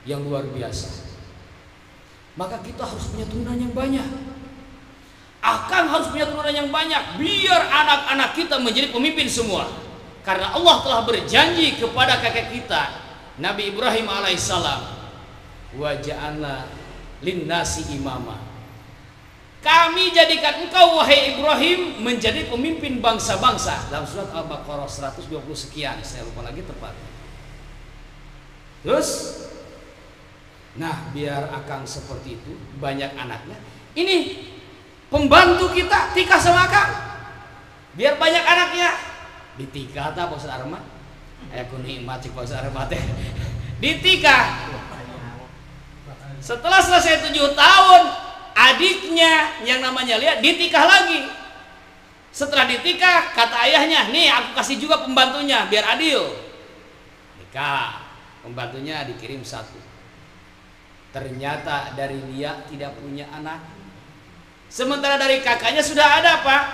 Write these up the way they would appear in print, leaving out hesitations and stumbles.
yang luar biasa. Maka kita harus punya turunan yang banyak. Akan harus punya turunan yang banyak biar anak-anak kita menjadi pemimpin semua. Karena Allah telah berjanji kepada kakek kita Nabi Ibrahim alaihissalam, wa ja'alna linnasi imama. Kami jadikan engkau wahai Ibrahim menjadi pemimpin bangsa-bangsa. Dalam surat Al-Baqarah 120 sekian, saya lupa lagi tepatnya. Terus, nah biar akang seperti itu, banyak anaknya. Ini pembantu kita tikah sama akang, biar banyak anaknya. Ditikah tak Pak Ustaz Arman? Aku nikmat cik Pak Ustaz Arman teh. Ditikah. Setelah selesai 7 tahun, adiknya yang namanya Lia ditikah lagi. Setelah ditikah, kata ayahnya, nih aku kasih juga pembantunya biar adil. Nikah, pembantunya dikirim 1. Ternyata dari Lia tidak punya anak. Sementara dari kakaknya sudah ada Pak.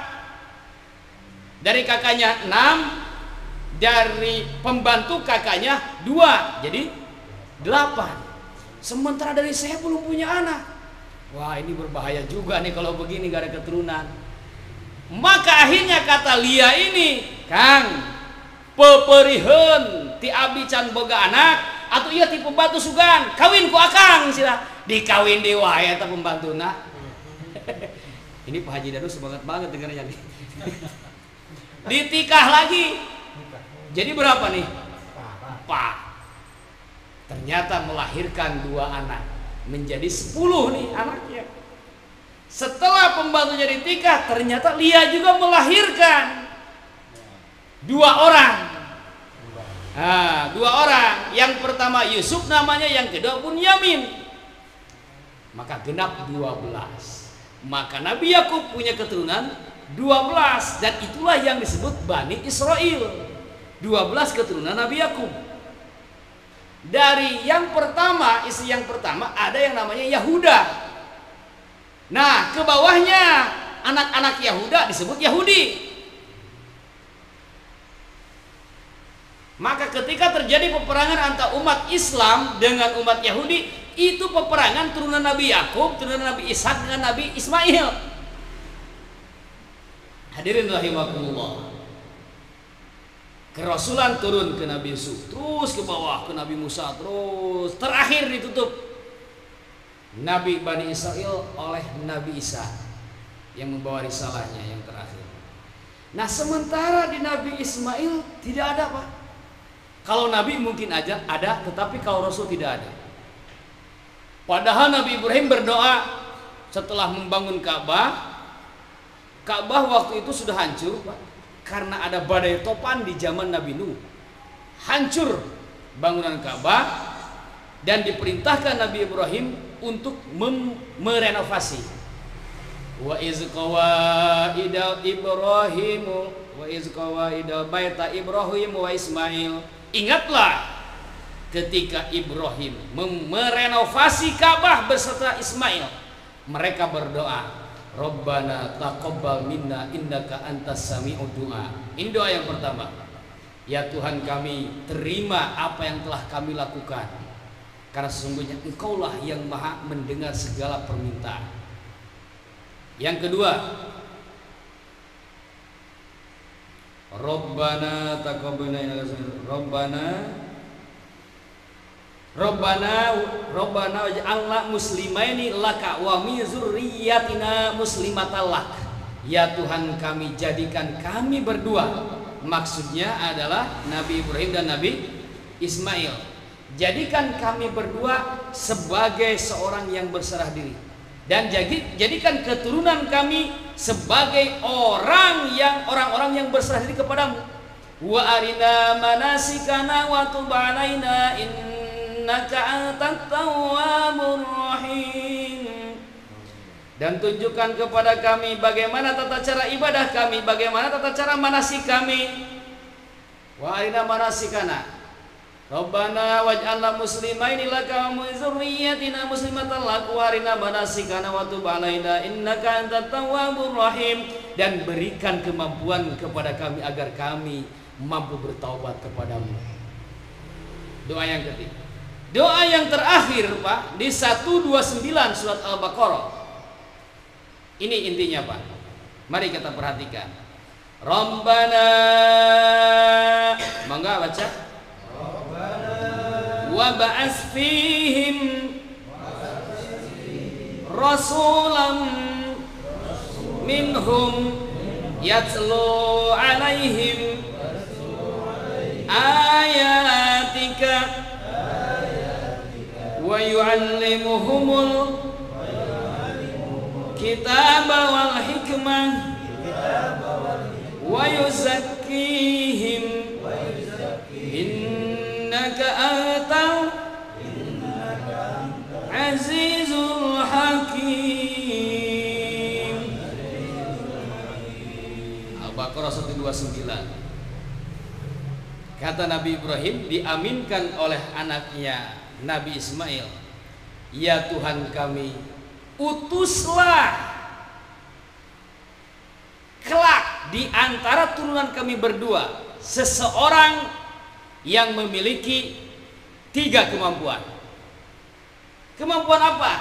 Dari kakaknya 6, dari pembantu kakaknya 2, jadi 8. Sementara dari saya belum punya anak. Wah ini berbahaya juga nih kalau begini gak ada keturunan. Maka akhirnya kata Lia ini, Kang, peperiheun ti abi can boga anak atau iya ti pembantu sugan kawin ku akang sila dikawin di wae eta pembantuna. Ini Pak Haji Dadu semangat banget dengarnya nih. Ditikah lagi. Jadi berapa nih? Pak. Ternyata melahirkan 2 anak. Menjadi 10 nih anaknya. Setelah pembantunya ditikah, ternyata Lia juga melahirkan 2 orang. Nah, 2 orang. Yang pertama Yusuf namanya, yang kedua Bunyamin. Maka genap 12. Maka Nabi Yakub punya keturunan 12, dan itulah yang disebut Bani Israel. 12 keturunan Nabi Yakub. Dari yang pertama, istri yang pertama ada yang namanya Yahuda. Nah, ke bawahnya anak-anak Yahuda disebut Yahudi. Maka ketika terjadi peperangan antara umat Islam dengan umat Yahudi, itu peperangan turunan Nabi Yakub, turunan Nabi Ishak dengan Nabi Ismail. Hadirin rahimakumullah. Kerasulan turun ke Nabi Yusuf, terus ke bawah ke Nabi Musa, terus terakhir ditutup Nabi Bani Israel oleh Nabi Isa yang membawa risalahnya yang terakhir. Nah sementara di Nabi Ismail tidak ada Pak. Kalau Nabi mungkin aja ada, tetapi kalau Rasul tidak ada. Padahal Nabi Ibrahim berdoa setelah membangun Ka'bah. Ka'bah waktu itu sudah hancur Pak, karena ada badai topan di zaman Nabi Nuh. Hancur bangunan Ka'bah dan diperintahkan Nabi Ibrahim untuk merenovasi. Wa iz qawaida Ibrahim wa iz qawaida baita Ibrahim wa Ismail. Ingatlah ketika Ibrahim merenovasi Ka'bah beserta Ismail. Mereka berdoa, Rabbana taqabbal minna innaka antas sami'ud du'a. Ini doa yang pertama. Ya Tuhan kami, terima apa yang telah kami lakukan, karena sesungguhnya Engkaulah yang maha mendengar segala permintaan. Yang kedua, Rabbana taqabbal minna Rabbana waj'alna muslimaini laka wa min dzurriyyatina muslimatan lak. Ya Tuhan kami, jadikan kami berdua. Maksudnya adalah Nabi Ibrahim dan Nabi Ismail. Jadikan kami berdua sebagai seorang yang berserah diri, dan jadikan keturunan kami sebagai orang-orang yang berserah diri kepadamu. Wa arina manasikana wa tub alaina innaka antat tawwabur rahim. Dan tunjukkan kepada kami bagaimana tata cara ibadah kami, bagaimana tata cara manasik kami. Wa arina manasikana Rabbana waj'alna muslimaini laka wa min dzurriyyatina muslimatan lak wa arina manasikana wa tub alaina innaka antat tawwabur rahim. Dan berikan kemampuan kepada kami agar kami mampu bertaubat kepadamu. Doa yang ketiga. Doa yang terakhir Pak di 129 surat Al-Baqarah. Ini intinya Pak. Mari kita perhatikan. Rabbana, mangga baca. Wa ba'ats fihim rasulam minhum yatlu alaihim ayatika wa yu'allimuhumul kitaba wal hikmah wa yuzakkihim innaka antal azizul hakim. Al-Baqarah 129. Kata Nabi Ibrahim diaminkan oleh anaknya Nabi Ismail, ya Tuhan kami, utuslah kelak di antara turunan kami berdua seseorang yang memiliki 3 kemampuan. Kemampuan apa?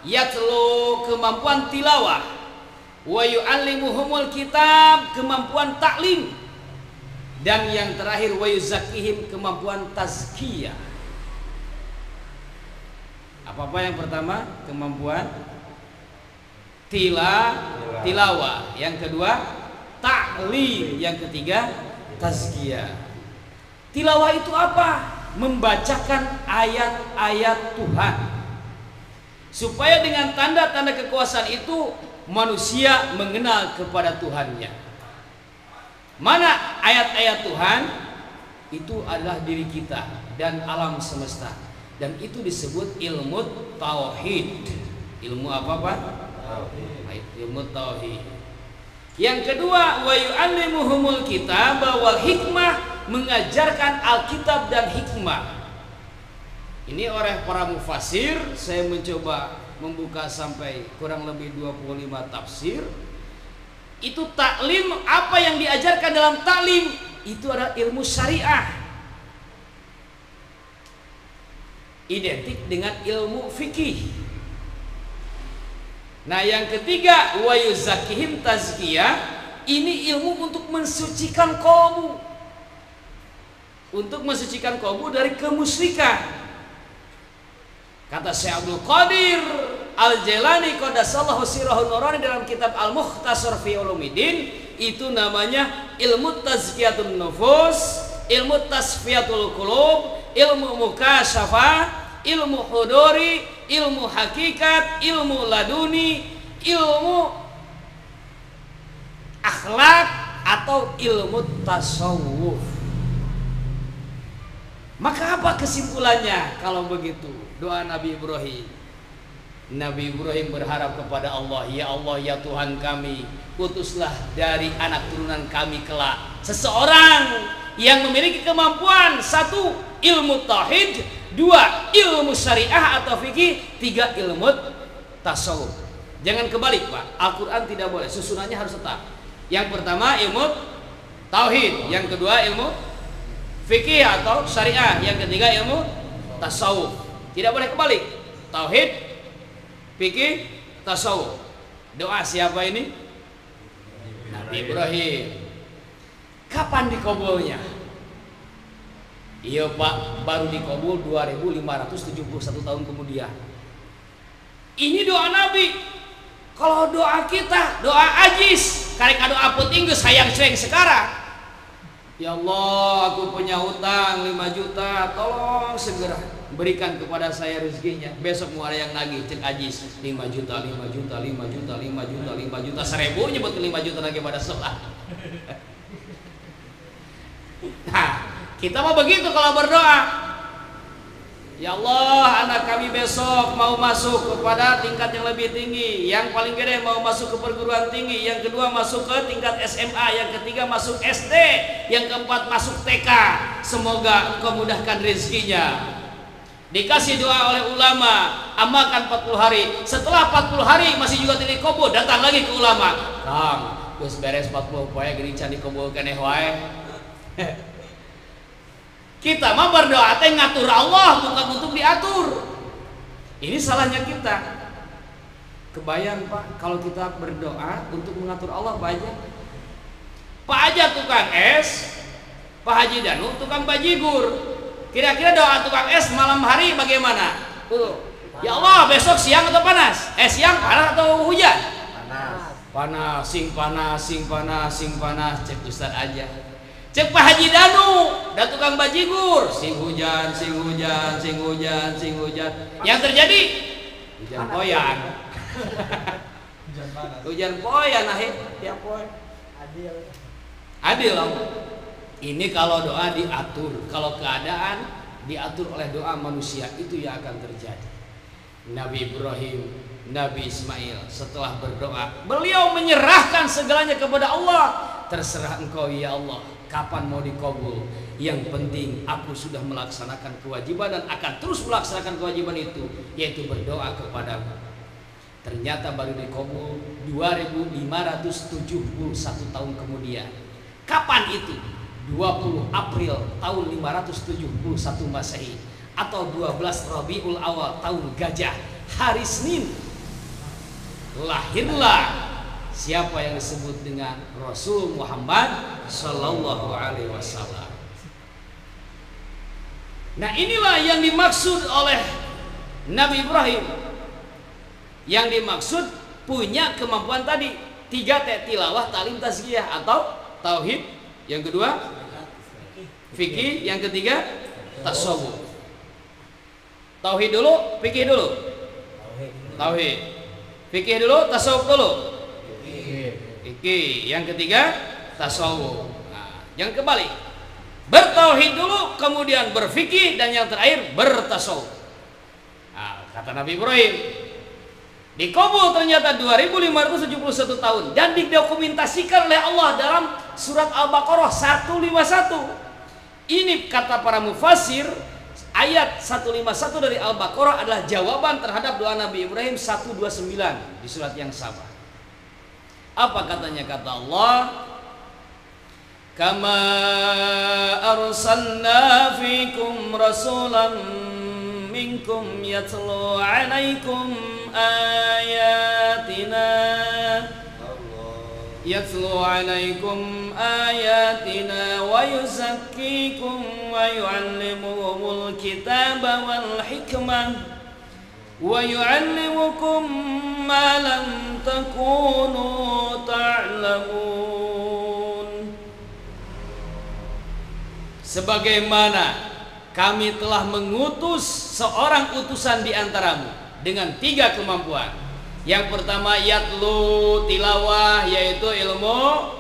Yatlu, kemampuan tilawah, wa yu'allimuhumul kitab, kemampuan taklim, dan yang terakhir wa yuzakkihim, kemampuan tazkiyah. Apa-apa yang pertama? Kemampuan tilawah, yang kedua taklim, yang ketiga tazkiyah. Tilawah itu apa? Membacakan ayat-ayat Tuhan, supaya dengan tanda-tanda kekuasaan itu manusia mengenal kepada Tuhannya. Mana ayat-ayat Tuhan? Itu adalah diri kita dan alam semesta, dan itu disebut ilmu tauhid. Ilmu apa Pak? Ilmu tauhid. Yang kedua, wa yu'allimuhumul kitab wal hikmah, mengajarkan Alkitab dan hikmah. Ini oleh para mufasir, saya mencoba membuka sampai kurang lebih 25 tafsir. Itu taklim, apa yang diajarkan dalam taklim itu adalah ilmu syariah, identik dengan ilmu fikih. Nah yang ketiga, wa yuzakkihim tazkiyah, ini ilmu untuk mensucikan kaummu, untuk mensucikan kaummu dari kemusyrikan. Kata Syekh Abdul Qadir Al-Jailani qaddasallahu sirrahu nurani dalam kitab Al-Mukhtasar fi Ulumiddin, itu namanya ilmu tazkiyatun nufus, ilmu tasfiyatul qulub, ilmu mukasyafah, ilmu huduri, ilmu hakikat, ilmu laduni, ilmu akhlak, atau ilmu tasawuf. Maka apa kesimpulannya kalau begitu? Doa Nabi Ibrahim. Nabi Ibrahim berharap kepada Allah, ya Allah, ya Tuhan kami, utuslah dari anak turunan kami kelak seseorang yang memiliki kemampuan, 1 ilmu tauhid, 2 ilmu syariah atau fikih, 3 ilmu tasawuf. Jangan kebalik Pak, Al-Quran tidak boleh, susunannya harus tetap. Yang pertama ilmu tauhid, yang kedua ilmu fikih atau syariah, yang ketiga ilmu tasawuf. Tidak boleh kebalik, tauhid, fikih, tasawuf. Doa siapa ini? Nabi Ibrahim. Kapan dikabulnya? Iya Pak, baru dikabul 2571 tahun kemudian. Ini doa Nabi. Kalau doa kita, doa ajis, karek doa penting sayang cueng sekarang. Ya Allah, aku punya hutang 5 juta, tolong segera berikan kepada saya rezekinya. Besok mau ada yang nagih, cek ajis 5 juta, 5 juta, 5 juta, 5 juta, 5 juta, 1000 nyebut ke 5 juta lagi pada sholat. Nah, kita mau begitu kalau berdoa. Ya Allah, anak kami besok mau masuk kepada tingkat yang lebih tinggi. Yang paling gede mau masuk ke perguruan tinggi, yang kedua masuk ke tingkat SMA, yang ketiga masuk SD, yang keempat masuk TK. Semoga Engkau mudahkan rezekinya. Dikasih doa oleh ulama, amalkan 40 hari. Setelah 40 hari masih juga tidak dikabul, datang lagi ke ulama. Kang, geus beres 40 poe geuning can dikabulkeun wae. Kita mah berdoa teh ngatur Allah, bukan untuk diatur. Ini salahnya kita. Kebayang Pak, kalau kita berdoa untuk mengatur Allah Pak Haji. Pak Haji tukang es, Pak Haji Danu tukang bajigur. Kira-kira doa tukang es malam hari bagaimana? Ya Allah, besok siang atau panas? Siang panas atau hujan? Panas. Panas, sing panas, sing panas, sing panas. Cek Ustad aja. Cek Pak Haji Danu, dan tukang bajigur. Sing hujan, sing hujan, sing hujan, sing hujan. Yang terjadi hujan poyan. Hujan panas. Hujan poyan tiap poy. Adil. Adil loh. Ini kalau doa diatur, kalau keadaan diatur oleh doa manusia, itu yang akan terjadi. Nabi Ibrahim, Nabi Ismail setelah berdoa, beliau menyerahkan segalanya kepada Allah. Terserah engkau ya Allah, kapan mau dikabul. Yang penting aku sudah melaksanakan kewajiban dan akan terus melaksanakan kewajiban itu, yaitu berdoa kepadamu. Ternyata baru dikabul 2571 tahun kemudian. Kapan itu? 20 April tahun 571 Masehi atau 12 Rabiul Awal tahun Gajah, hari Senin, lahirlah siapa yang disebut dengan Rasul Muhammad Sallallahu Alaihi Wasallam. Nah, inilah yang dimaksud oleh Nabi Ibrahim. Yang dimaksud punya kemampuan tadi 3T, tilawah, talim, tazkiyah atau tauhid. Yang kedua fikih, yang ketiga tasawuf. Tauhid dulu, fikih dulu. Tauhid. Fikih dulu, tasawuf dulu. Fikih. Yang ketiga tasawuf. Nah, yang kembali. Bertauhid dulu, kemudian berfikih, dan yang terakhir bertasawuf. Nah, kata Nabi Ibrahim, dikabul ternyata 2571 tahun dan didokumentasikan oleh Allah dalam surat Al-Baqarah 151. Ini kata para mufassir, ayat 151 dari Al-Baqarah adalah jawaban terhadap doa Nabi Ibrahim 129 di surat yang sama. Apa katanya? Kata Allah, kama arsalna fikum rasulan minkum yatlu alaikum ayatina yatlu alaikum ayatina wa yuzakkikum wa yu'allimukumul kitaba wal hikmah wa yu'allimukum ma lam takunu ta'lamun. Sebagaimana kami telah mengutus seorang utusan di antaramu dengan 3 kemampuan. Yang pertama yatlu, tilawah, yaitu ilmu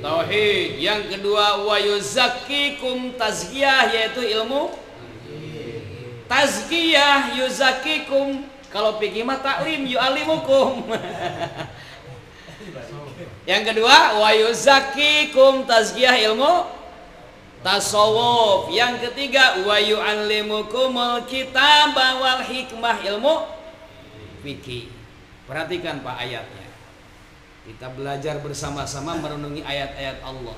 tauhid. Yang kedua wa yuzakkikum, tazkiyah, yaitu ilmu tazkiyah, yuzakkikum. Kalau fikih mah taklim, yu'allimukum. Yang kedua wa yuzakkikum, tazkiyah, ilmu tasawuf. Yang ketiga wa yu'allimukumul kitaba wal hikmah, ilmu fikih. Perhatikan Pak ayatnya. Kita belajar bersama-sama merenungi ayat-ayat Allah.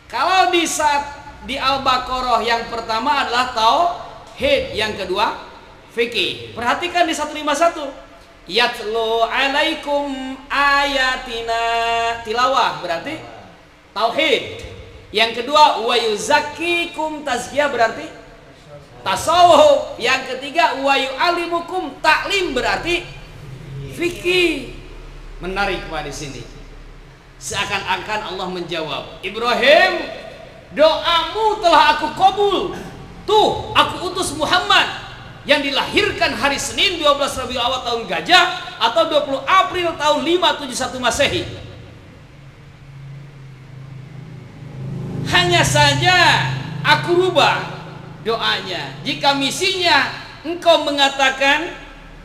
Kalau di saat di Al-Baqarah yang pertama adalah tauhid, yang kedua fikih. Perhatikan di 151. Yatlu alaikum ayatina, tilawah berarti tauhid. Yang kedua wa yuzakkikum, tazkiyah berarti tasawuf. Yang ketiga wa yu'allimukum, taklim berarti fikih. Menarik Pak di sini. Seakan-akan Allah menjawab, Ibrahim, doamu telah aku kabul. Tuh, aku utus Muhammad yang dilahirkan hari Senin 12 Rabiul Awal tahun Gajah atau 20 April tahun 571 Masehi. Hanya saja aku rubah doanya. Jika misinya engkau mengatakan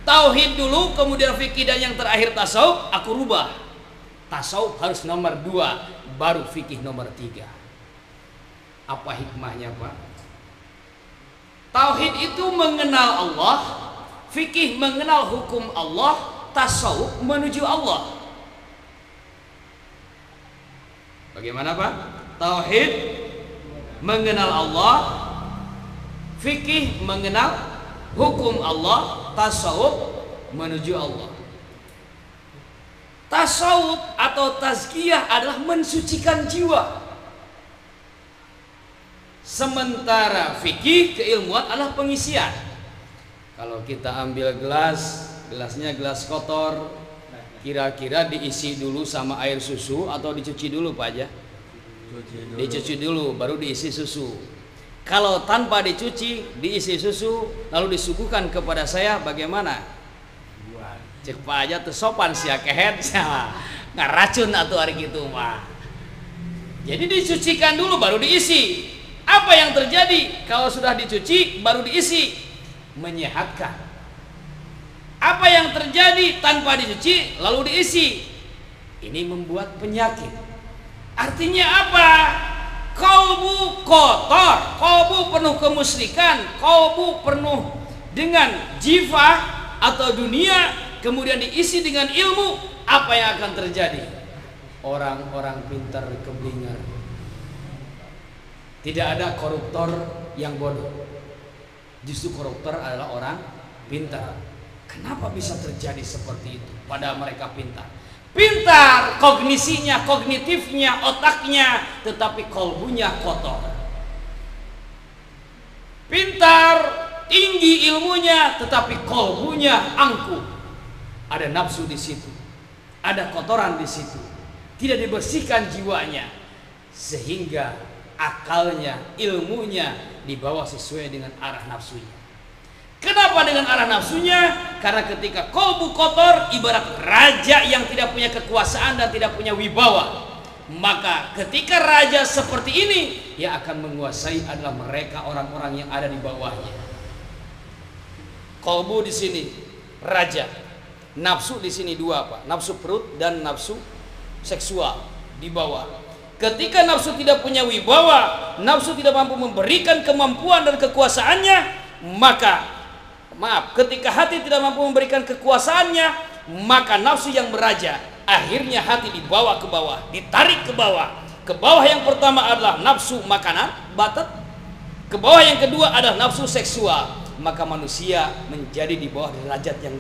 tauhid dulu, kemudian fikih, dan yang terakhir tasawuf, aku rubah. Tasawuf harus nomor 2, baru fikih nomor 3. Apa hikmahnya Pak? Tauhid itu mengenal Allah, fikih mengenal hukum Allah, tasawuf menuju Allah. Bagaimana Pak? tauhid mengenal Allah, fikih mengenal hukum Allah, tasawuf menuju Allah. Tasawuf atau tazkiyah adalah mensucikan jiwa. Sementara fikih, keilmuan adalah pengisian. Kalau kita ambil gelasnya gelas kotor, kira-kira diisi dulu sama air susu atau dicuci dulu Pak Haja? Dicuci dulu baru diisi susu. Kalau tanpa dicuci, diisi susu lalu disuguhkan kepada saya, bagaimana? Cek Pak Haja tuh sopan sih kehet nggak racun atau hari gitu mah. Jadi dicucikan dulu baru diisi. Apa yang terjadi kalau sudah dicuci baru diisi? Menyehatkan. Apa yang terjadi tanpa dicuci lalu diisi? Ini membuat penyakit. Artinya apa? Kalbu kotor, kalbu penuh kemusyrikan, kalbu penuh dengan jiwa atau dunia, kemudian diisi dengan ilmu, apa yang akan terjadi? Orang-orang pintar keblinger. Tidak ada koruptor yang bodoh. Justru koruptor adalah orang pintar. Kenapa bisa terjadi seperti itu? Padahal mereka pintar. Pintar kognisinya, kognitifnya, otaknya, tetapi kolbunya kotor. Pintar, tinggi ilmunya, tetapi kolbunya angkuh. Ada nafsu di situ, ada kotoran di situ, tidak dibersihkan jiwanya, sehingga akalnya, ilmunya dibawa sesuai dengan arah nafsunya. Kenapa dengan arah nafsunya? Karena ketika kolbu kotor, ibarat raja yang tidak punya kekuasaan dan tidak punya wibawa. Maka ketika raja seperti ini, yang akan menguasai adalah mereka orang-orang yang ada di bawahnya. Kolbu di sini raja, nafsu di sini dua Pak, nafsu perut dan nafsu seksual di bawah. Ketika nafsu tidak punya wibawa, nafsu tidak mampu memberikan kemampuan dan kekuasaannya, maka ketika hati tidak mampu memberikan kekuasaannya, maka nafsu yang beraja. Akhirnya hati dibawa ke bawah, ditarik ke bawah. Ke bawah yang pertama adalah nafsu makanan, batat. Ke bawah yang kedua adalah nafsu seksual. Maka manusia menjadi di bawah derajat yang